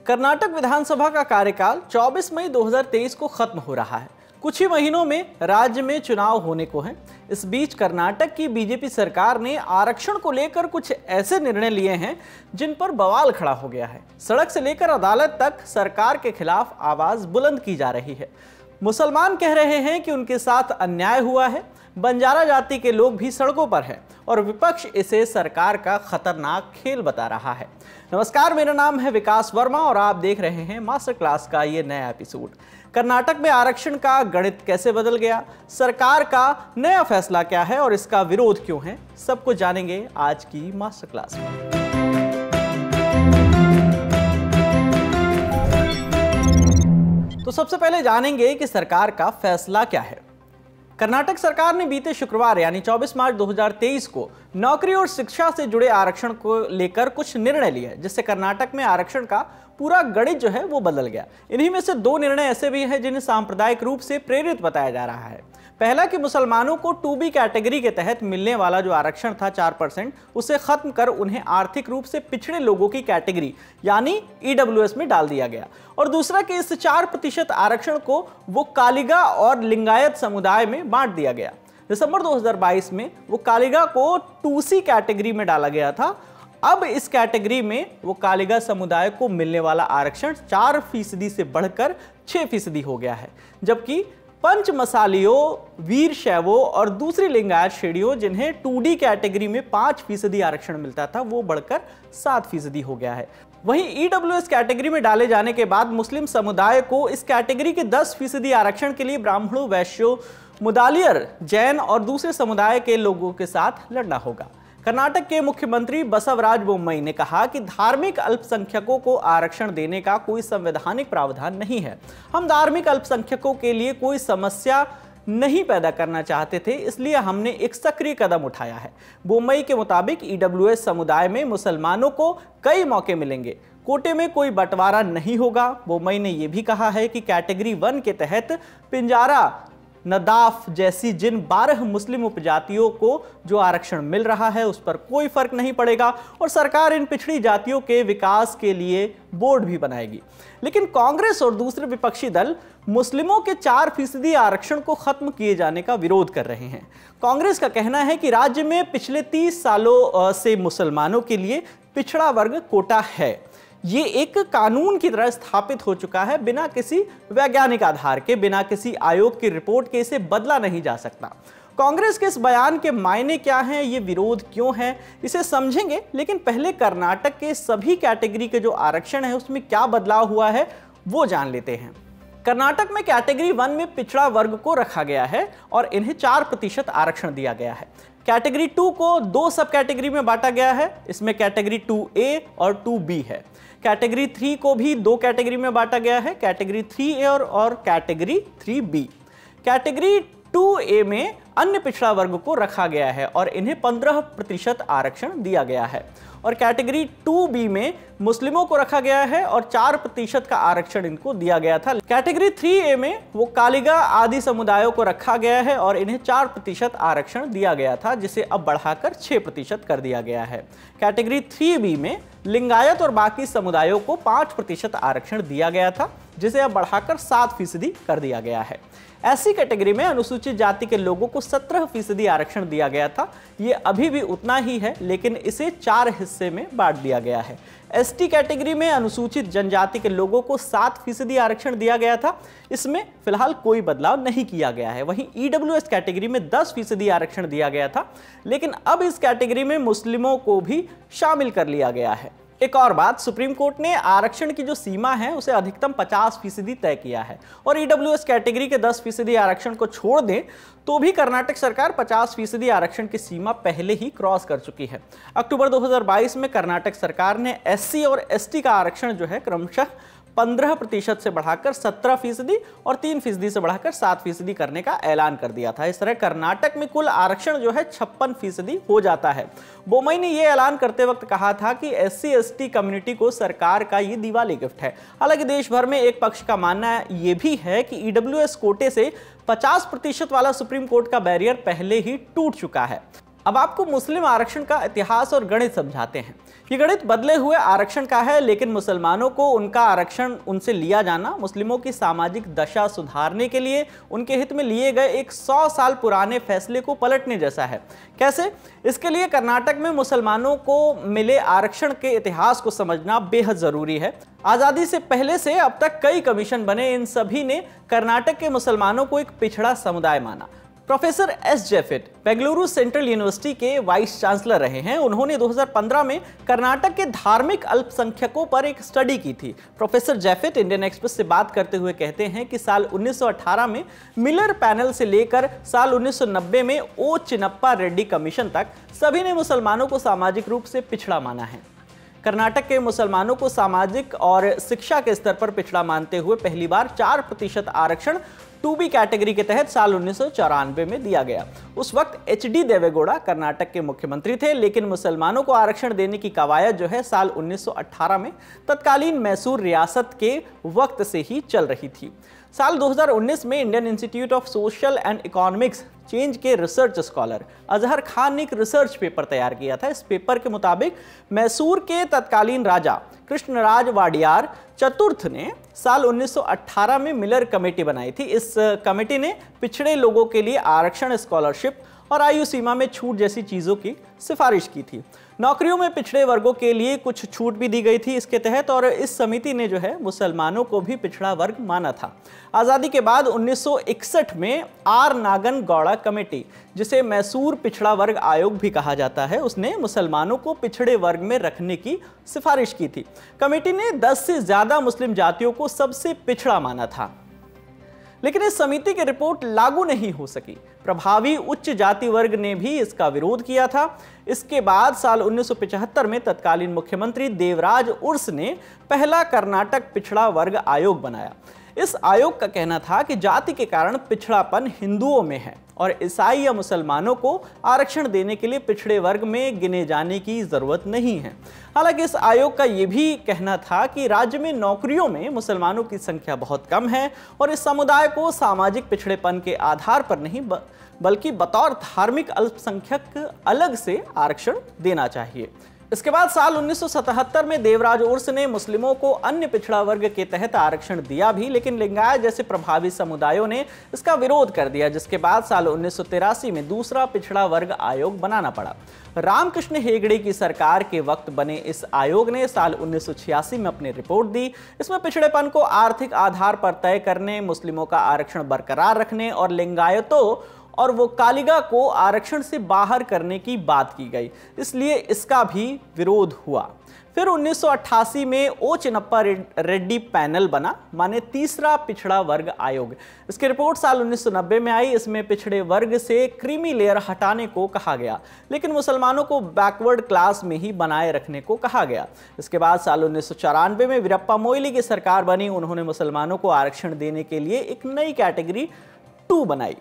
कर्नाटक विधानसभा का कार्यकाल 24 मई 2023 को खत्म हो रहा है। कुछ ही महीनों में राज्य में चुनाव होने को हैं। इस बीच कर्नाटक की बीजेपी सरकार ने आरक्षण को लेकर कुछ ऐसे निर्णय लिए हैं जिन पर बवाल खड़ा हो गया है। सड़क से लेकर अदालत तक सरकार के खिलाफ आवाज बुलंद की जा रही है। मुसलमान कह रहे हैं कि उनके साथ अन्याय हुआ है। बंजारा जाति के लोग भी सड़कों पर हैं और विपक्ष इसे सरकार का खतरनाक खेल बता रहा है। नमस्कार, मेरा नाम है विकास वर्मा और आप देख रहे हैं मास्टर क्लास का ये नया एपिसोड। कर्नाटक में आरक्षण का गणित कैसे बदल गया, सरकार का नया फैसला क्या है और इसका विरोध क्यों है, सब कुछ जानेंगे आज की मास्टर क्लास में। तो सबसे पहले जानेंगे कि सरकार का फैसला क्या है। कर्नाटक सरकार ने बीते शुक्रवार यानी 24 मार्च 2023 को नौकरी और शिक्षा से जुड़े आरक्षण को लेकर कुछ निर्णय लिए, जिससे कर्नाटक में आरक्षण का पूरा गणित जो है वो बदल गया। इन्हीं में से दो निर्णय ऐसे भी हैं जिन्हें सांप्रदायिक रूप से प्रेरित बताया जा रहा है। पहला कि मुसलमानों को 2B कैटेगरी के तहत मिलने वाला जो आरक्षण था 4%, उसे खत्म कर उन्हें आर्थिक रूप से पिछड़े लोगों की कैटेगरी यानी EWS में डाल दिया गया। और दूसरा कि इस 4% आरक्षण को वो कालिगा और लिंगायत समुदाय में बांट दिया गया। दिसंबर 2022 में वो कालिगा को 2C कैटेगरी में डाला गया था। अब इस कैटेगरी में वो कालिगा समुदाय को मिलने वाला आरक्षण 4% से बढ़कर 6% हो गया है, जबकि पंच मसालियों, वीर शैवों और दूसरी लिंगायत श्रेणियों जिन्हें 2D कैटेगरी में 5% आरक्षण मिलता था, वो बढ़कर 7% हो गया है। वहीं EWS कैटेगरी में डाले जाने के बाद मुस्लिम समुदाय को इस कैटेगरी के 10% आरक्षण के लिए ब्राह्मणों, वैश्यों, मुदालियर, जैन और दूसरे समुदाय के लोगों के साथ लड़ना होगा। कर्नाटक के मुख्यमंत्री बसवराज बोम्मई ने कहा कि धार्मिक अल्पसंख्यकों को आरक्षण देने का कोई संवैधानिक प्रावधान नहीं है। हम धार्मिक अल्पसंख्यकों के लिए कोई समस्या नहीं पैदा करना चाहते थे, इसलिए हमने एक सक्रिय कदम उठाया है। बोम्मई के मुताबिक EWS समुदाय में मुसलमानों को कई मौके मिलेंगे, कोटे में कोई बंटवारा नहीं होगा। बोम्मई ने यह भी कहा है कि कैटेगरी 1 के तहत पिंजारा, नदाफ जैसी जिन 12 मुस्लिम उपजातियों को जो आरक्षण मिल रहा है उस पर कोई फर्क नहीं पड़ेगा और सरकार इन पिछड़ी जातियों के विकास के लिए बोर्ड भी बनाएगी। लेकिन कांग्रेस और दूसरे विपक्षी दल मुस्लिमों के 4% आरक्षण को खत्म किए जाने का विरोध कर रहे हैं। कांग्रेस का कहना है कि राज्य में पिछले 30 सालों से मुसलमानों के लिए पिछड़ा वर्ग कोटा है। ये एक कानून की तरह स्थापित हो चुका है। बिना किसी वैज्ञानिक आधार के, बिना किसी आयोग की रिपोर्ट के इसे बदला नहीं जा सकता। कांग्रेस के इस बयान के मायने क्या हैं, ये विरोध क्यों है, इसे समझेंगे। लेकिन पहले कर्नाटक के सभी कैटेगरी के जो आरक्षण है उसमें क्या बदलाव हुआ है वो जान लेते हैं। कर्नाटक में कैटेगरी 1 में पिछड़ा वर्ग को रखा गया है और इन्हें 4% आरक्षण दिया गया है। कैटेगरी 2 को 2 सब कैटेगरी में बांटा गया है। इसमें कैटेगरी 2A और 2B है। कैटेगरी 3 को भी 2 कैटेगरी में बांटा गया है, कैटेगरी 3A और कैटेगरी 3B। कैटेगरी 2A में अन्य पिछड़ा वर्ग को रखा गया है और इन्हें 15% आरक्षण दिया गया है। और कैटेगरी 2B में मुस्लिमों को रखा गया है और 4% का आरक्षण इनको दिया गया था। कैटेगरी 3A में वो कालिगा आदि समुदायों को रखा गया है और इन्हें 4% आरक्षण दिया गया था, जिसे अब बढ़ाकर 6% कर दिया गया है। कैटेगरी 3B में लिंगायत और बाकी समुदायों को 5% आरक्षण दिया गया था, जिसे अब बढ़ाकर 7% कर दिया गया है। ऐसी कैटेगरी में अनुसूचित जाति के लोगों को 17% आरक्षण दिया गया था। ये अभी भी उतना ही है, लेकिन इसे 4 हिस्से में बांट दिया गया है। ST कैटेगरी में अनुसूचित जनजाति के लोगों को 7% आरक्षण दिया गया था। इसमें फिलहाल कोई बदलाव नहीं किया गया है। वहीं EWS कैटेगरी में 10% आरक्षण दिया गया था, लेकिन अब इस कैटेगरी में मुस्लिमों को भी शामिल कर लिया गया है। एक और बात, सुप्रीम कोर्ट ने आरक्षण की जो सीमा है उसे अधिकतम 50% तय किया है और EWS कैटेगरी के 10% आरक्षण को छोड़ दें तो भी कर्नाटक सरकार 50% आरक्षण की सीमा पहले ही क्रॉस कर चुकी है। अक्टूबर 2022 में कर्नाटक सरकार ने SC और ST का आरक्षण जो है क्रमशः 15% से बढ़ाकर 17% और 3% से बढ़ाकर 7% करने का ऐलान कर दिया था। इस तरह कर्नाटक में कुल आरक्षण जो है 56% हो जाता है। बोम्मई ने यह ऐलान करते वक्त कहा था कि SC ST कम्युनिटी को सरकार का ये दिवाली गिफ्ट है। हालांकि देश भर में एक पक्ष का मानना यह भी है कि EWS कोटे से 50% वाला सुप्रीम कोर्ट का बैरियर पहले ही टूट चुका है। अब आपको मुस्लिम आरक्षण का इतिहास और गणित समझाते हैं। ये गणित बदले हुए आरक्षण का है, लेकिन मुसलमानों को उनका आरक्षण उनसे लिया जाना मुस्लिमों की सामाजिक दशा सुधारने के लिए उनके हित में लिए गए एक 100 साल पुराने फैसले को पलटने जैसा है। कैसे? इसके लिए कर्नाटक में मुसलमानों को मिले आरक्षण के इतिहास को समझना बेहद जरूरी है। आजादी से पहले से अब तक कई कमीशन बने, इन सभी ने कर्नाटक के मुसलमानों को एक पिछड़ा समुदाय माना। प्रोफेसर एस जेफिट बेंगलुरु सेंट्रल यूनिवर्सिटी के वाइस चांसलर रहे हैं। उन्होंने 2015 में कर्नाटक के धार्मिक अल्पसंख्यकों पर एक स्टडी की थी। प्रोफेसर जेफिट इंडियन एक्सप्रेस से बात करते हुए कहते हैं कि साल 1918 में मिलर पैनल से लेकर साल 1990 में ओ चिन्नप्पा रेड्डी कमीशन तक सभी ने मुसलमानों को सामाजिक रूप से पिछड़ा माना है। कर्नाटक के मुसलमानों को सामाजिक और शिक्षा के स्तर पर पिछड़ा मानते हुए पहली बार 4% आरक्षण 2B कैटेगरी के तहत साल 1994 में दिया गया। उस वक्त HD देवेगौड़ा कर्नाटक के मुख्यमंत्री थे, लेकिन मुसलमानों को आरक्षण देने की कवायद जो है साल 1918 में तत्कालीन मैसूर रियासत के वक्त से ही चल रही थी। साल 2019 में Indian institute of social and economics change के रिसर्च स्कॉलर अजहर खान ने एक रिसर्च पेपर तैयार किया था। इस पेपर के मुताबिक मैसूर के तत्कालीन राजा कृष्णराज वाडियार चतुर्थ ने साल 1918 में मिलर कमेटी बनाई थी। इस कमेटी ने पिछड़े लोगों के लिए आरक्षण, स्कॉलरशिप और आयु सीमा में छूट जैसी चीजों की सिफारिश की थी। नौकरियों में पिछड़े वर्गों के लिए कुछ छूट भी दी गई थी इसके तहत, और इस समिति ने जो है मुसलमानों को भी पिछड़ा वर्ग माना था। आज़ादी के बाद 1961 में आर नागन गौड़ा कमेटी, जिसे मैसूर पिछड़ा वर्ग आयोग भी कहा जाता है, उसने मुसलमानों को पिछड़े वर्ग में रखने की सिफारिश की थी। कमेटी ने 10 से ज्यादा मुस्लिम जातियों को सबसे पिछड़ा माना था, लेकिन इस समिति की रिपोर्ट लागू नहीं हो सकी। प्रभावी उच्च जाति वर्ग ने भी इसका विरोध किया था। इसके बाद साल 1975 में तत्कालीन मुख्यमंत्री देवराज उर्स ने पहला कर्नाटक पिछड़ा वर्ग आयोग बनाया। इस आयोग का कहना था कि जाति के कारण पिछड़ापन हिंदुओं में है और ईसाई या मुसलमानों को आरक्षण देने के लिए पिछड़े वर्ग में गिने जाने की जरूरत नहीं है। हालांकि इस आयोग का यह भी कहना था कि राज्य में नौकरियों में मुसलमानों की संख्या बहुत कम है और इस समुदाय को सामाजिक पिछड़ेपन के आधार पर नहीं बल्कि बतौर धार्मिक अल्पसंख्यक अलग से आरक्षण देना चाहिए। इसके बाद साल 1977 में देवराज उर्स ने मुस्लिमों को अन्य पिछड़ा वर्ग के तहत आरक्षण दिया भी, लेकिन लिंगायत जैसे प्रभावी समुदायों ने इसका विरोध कर दिया, जिसके बाद साल 1983 में दूसरा पिछड़ा वर्ग आयोग बनाना पड़ा। रामकृष्ण हेगड़े की सरकार के वक्त बने इस आयोग ने साल 1986 में अपनी रिपोर्ट दी। इसमें पिछड़ेपन को आर्थिक आधार पर तय करने, मुस्लिमों का आरक्षण बरकरार रखने और लिंगायतों और वो कालिगा को आरक्षण से बाहर करने की बात की गई, इसलिए इसका भी विरोध हुआ। फिर 1988 में ओ चिन्नप्पा रेड्डी पैनल बना, माने तीसरा पिछड़ा वर्ग आयोग। इसकी रिपोर्ट साल 1990 में आई। इसमें पिछड़े वर्ग से क्रीमी लेयर हटाने को कहा गया, लेकिन मुसलमानों को बैकवर्ड क्लास में ही बनाए रखने को कहा गया। इसके बाद साल 1994 में वीरप्पा मोइली की सरकार बनी। उन्होंने मुसलमानों को आरक्षण देने के लिए एक नई कैटेगरी 2 बनाई।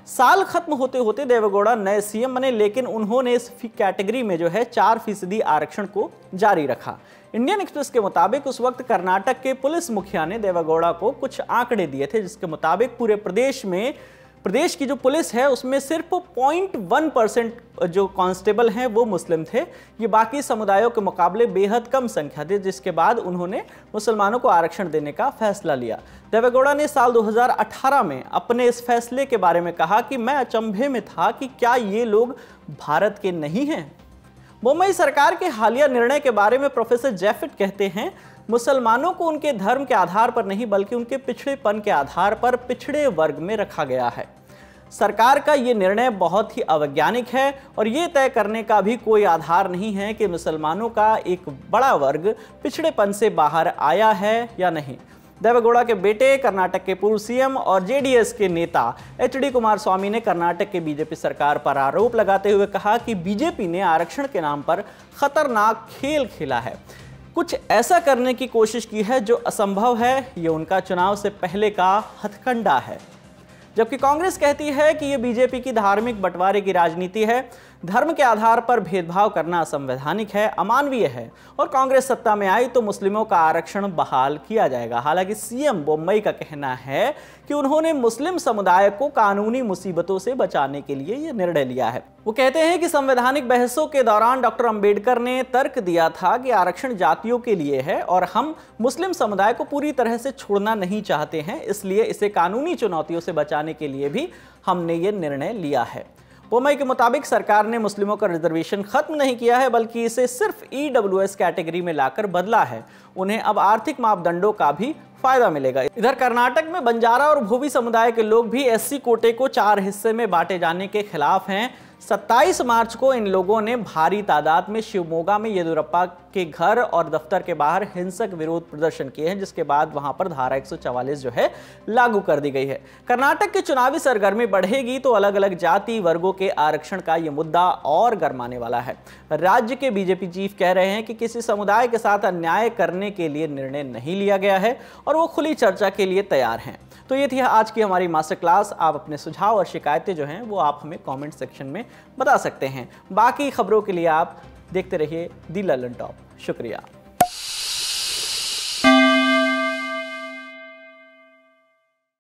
साल खत्म होते होते देवेगौड़ा नए सीएम बने, लेकिन उन्होंने इस कैटेगरी में जो है 4% आरक्षण को जारी रखा। इंडियन एक्सप्रेस के मुताबिक उस वक्त कर्नाटक के पुलिस मुखिया ने देवेगौड़ा को कुछ आंकड़े दिए थे, जिसके मुताबिक पूरे प्रदेश की जो पुलिस है उसमें सिर्फ 0.1% जो कांस्टेबल हैं वो मुस्लिम थे। ये बाकी समुदायों के मुकाबले बेहद कम संख्या थी, जिसके बाद उन्होंने मुसलमानों को आरक्षण देने का फैसला लिया। देवेगौड़ा ने साल 2018 में अपने इस फैसले के बारे में कहा कि मैं अचंभे में था कि क्या ये लोग भारत के नहीं हैं। मुंबई सरकार के हालिया निर्णय के बारे में प्रोफेसर जेफिट कहते हैं, मुसलमानों को उनके धर्म के आधार पर नहीं बल्कि उनके पिछड़ेपन के आधार पर पिछड़े वर्ग में रखा गया है। सरकार का ये निर्णय बहुत ही अवैज्ञानिक है और ये तय करने का भी कोई आधार नहीं है कि मुसलमानों का एक बड़ा वर्ग पिछड़ेपन से बाहर आया है या नहीं। देवेगौड़ा के बेटे कर्नाटक के पूर्व सीएम और जेडीएस के नेता HD कुमारस्वामी ने कर्नाटक के बीजेपी सरकार पर आरोप लगाते हुए कहा कि बीजेपी ने आरक्षण के नाम पर खतरनाक खेल खेला है, कुछ ऐसा करने की कोशिश की है जो असंभव है। ये उनका चुनाव से पहले का हथकंडा है। जबकि कांग्रेस कहती है कि ये बीजेपी की धार्मिक बंटवारे की राजनीति है। धर्म के आधार पर भेदभाव करना असंवैधानिक है, अमानवीय है और कांग्रेस सत्ता में आई तो मुस्लिमों का आरक्षण बहाल किया जाएगा। हालांकि सीएम मुंबई का कहना है कि उन्होंने मुस्लिम समुदाय को कानूनी मुसीबतों से बचाने के लिए यह निर्णय लिया है। वो कहते हैं कि संवैधानिक बहसों के दौरान डॉक्टर अंबेडकर ने तर्क दिया था कि आरक्षण जातियों के लिए है और हम मुस्लिम समुदाय को पूरी तरह से छोड़ना नहीं चाहते हैं, इसलिए इसे कानूनी चुनौतियों से बचाने के लिए भी हमने ये निर्णय लिया है। पोमई के मुताबिक सरकार ने मुस्लिमों का रिजर्वेशन खत्म नहीं किया है, बल्कि इसे सिर्फ ईडब्ल्यूएस कैटेगरी में लाकर बदला है। उन्हें अब आर्थिक मापदंडों का भी फायदा मिलेगा। इधर कर्नाटक में बंजारा और भोवी समुदाय के लोग भी एससी कोटे को 4 हिस्से में बांटे जाने के खिलाफ हैं। 27 मार्च को इन लोगों ने भारी तादाद में शिवमोगा में येदियुरप्पा के घर और दफ्तर के बाहर हिंसक विरोध प्रदर्शन किए हैं, जिसके बाद वहां पर धारा 144 जो है लागू कर दी गई है। कर्नाटक की चुनावी सरगर्मी बढ़ेगी तो अलग अलग जाति वर्गों के आरक्षण का यह मुद्दा और गरमाने वाला है। राज्य के बीजेपी चीफ कह रहे हैं कि किसी समुदाय के साथ अन्याय करने के लिए निर्णय नहीं लिया गया है और वो खुली चर्चा के लिए तैयार हैं। तो ये थी आज की हमारी मास्टर क्लास। आप अपने सुझाव और शिकायतें जो हैं वो आप हमें कमेंट सेक्शन में बता सकते हैं। बाकी खबरों के लिए आप देखते रहिए दी ललन टॉप। शुक्रिया।